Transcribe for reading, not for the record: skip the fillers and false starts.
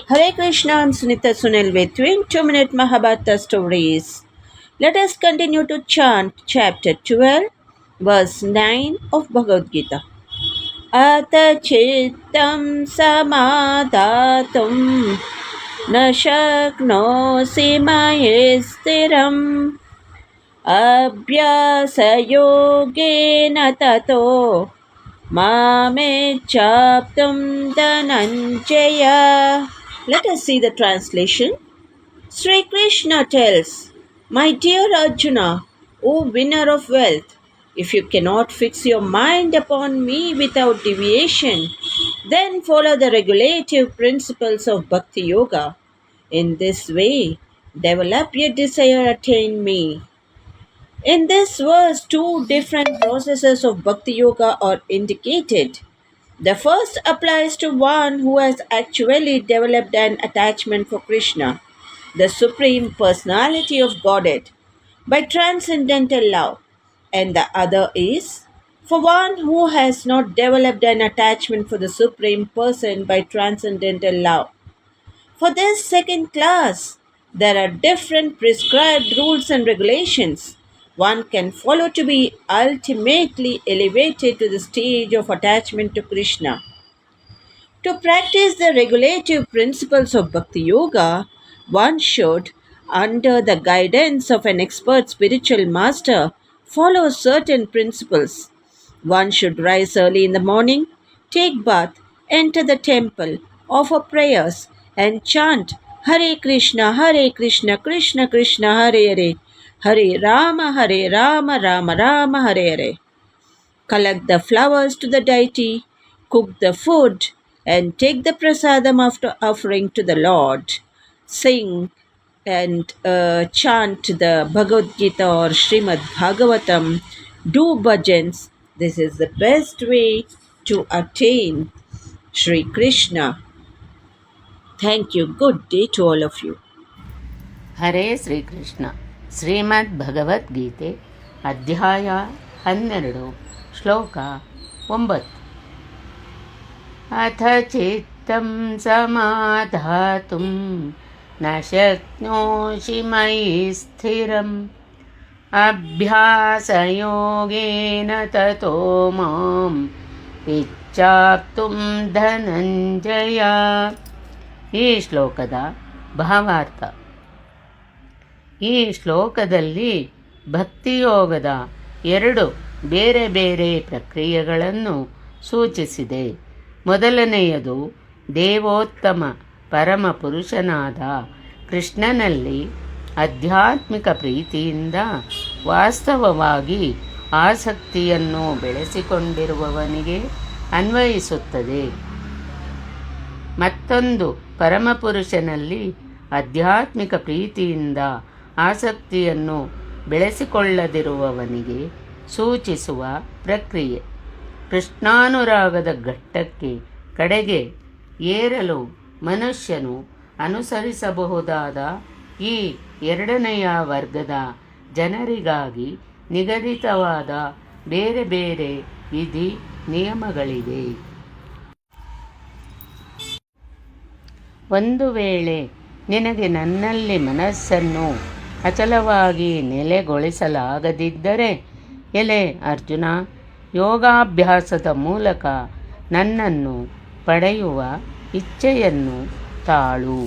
Hare Krishna, I'm Sunita Sunil with 2-minute Mahabharata stories. Let us continue to chant chapter 12, verse 9 of Bhagavad Gita. Ata chittam samadhatum na shaknosi maye stiram abhyasa yogena tato mame chaptam dhananjaya. Let us see the translation. Sri Krishna tells, My dear Arjuna, O winner of wealth, if you cannot fix your mind upon me without deviation, then follow the regulative principles of Bhakti Yoga. In this way, develop your desire, attain me. In this verse, two different processes of Bhakti Yoga are indicated. The first applies to one who has actually developed an attachment for Krishna, the Supreme Personality of Godhead, by transcendental love, and the other is for one who has not developed an attachment for the Supreme Person by transcendental love. For this second class, there are different prescribed rules and regulations one can follow to be ultimately elevated to the stage of attachment to Krishna. To practice the regulative principles of Bhakti Yoga, one should, under the guidance of an expert spiritual master, follow certain principles. One should rise early in the morning, take bath, enter the temple, offer prayers, and chant Hare Krishna, Krishna Krishna, Hare Hare, Hare Rama, Rama Rama, Hare Hare. Collect the flowers to the deity, cook the food, and take the prasadam after offering to the Lord. Sing and chant the Bhagavad Gita or Srimad Bhagavatam. Do bhajans. This is the best way to attain Sri Krishna. Thank you. Good day to all of you. ಹರೇ ಶ್ರೀಕೃಷ್ಣ. ಶ್ರೀಮದ್ ಭಗವದ್ಗೀತೆ ಅಧ್ಯಾಯ 12 ಶ್ಲೋಕ 9. ಅಥ ಚಿತ್ತಂ ಸಮಾಧಾತುಂ ನ ಶಕ್ನೋಷಿ ಮಯಿ ಸ್ಥಿರಂ ಅಭ್ಯಾಸಯೋಗೇನ ತತೋ ಮಾಂ ಇಚ್ಛಾಪ್ತುಂ ಧನಂಜಯ. ಈ ಶ್ಲೋಕದ ಭಾವಾರ್ಥ. ಈ ಶ್ಲೋಕದಲ್ಲಿ ಭಕ್ತಿಯೋಗದ 2 ಬೇರೆ ಬೇರೆ ಪ್ರಕ್ರಿಯೆಗಳನ್ನು ಸೂಚಿಸಿದೆ. ಮೊದಲನೆಯದು ದೇವೋತ್ತಮ ಪರಮ ಪುರುಷನಾದ ಕೃಷ್ಣನಲ್ಲಿ ಆಧ್ಯಾತ್ಮಿಕ ಪ್ರೀತಿಯಿಂದ ವಾಸ್ತವವಾಗಿ ಆಸಕ್ತಿಯನ್ನು ಬೆಳೆಸಿಕೊಂಡಿರುವವನಿಗೆ ಅನ್ವಯಿಸುತ್ತದೆ. ಮತ್ತೊಂದು ಪರಮಪುರುಷನಲ್ಲಿ ಆಧ್ಯಾತ್ಮಿಕ ಪ್ರೀತಿಯಿಂದ ಆಸಕ್ತಿಯನ್ನು ಬೆಳೆಸಿಕೊಳ್ಳದಿರುವವನಿಗೆ ಸೂಚಿಸುವ ಪ್ರಕ್ರಿಯೆ. ಕೃಷ್ಣಾನುರಾಗದ ಘಟ್ಟಕ್ಕೆ ಕಡೆಗೆ ಏರಲು ಮನುಷ್ಯನು ಅನುಸರಿಸಬಹುದಾದ ಈ 2ನೆಯ ವರ್ಗದ ಜನರಿಗಾಗಿ ನಿಗದಿತವಾದ ಬೇರೆ ಬೇರೆ ವಿಧಿ ನಿಯಮಗಳಿವೆ. ಒಂದು ವೇಳೆ ನಿನಗೆ ನನ್ನಲ್ಲಿ ಮನಸ್ಸನ್ನು ಅಚಲವಾಗಿ ನೆಲೆಗೊಳಿಸಲಾಗದಿದ್ದರೆ, ಎಲೆ ಅರ್ಜುನ, ಯೋಗಾಭ್ಯಾಸದ ಮೂಲಕ ನನ್ನನ್ನು ಪಡೆಯುವ ಇಚ್ಛೆಯನ್ನು ತಾಳು.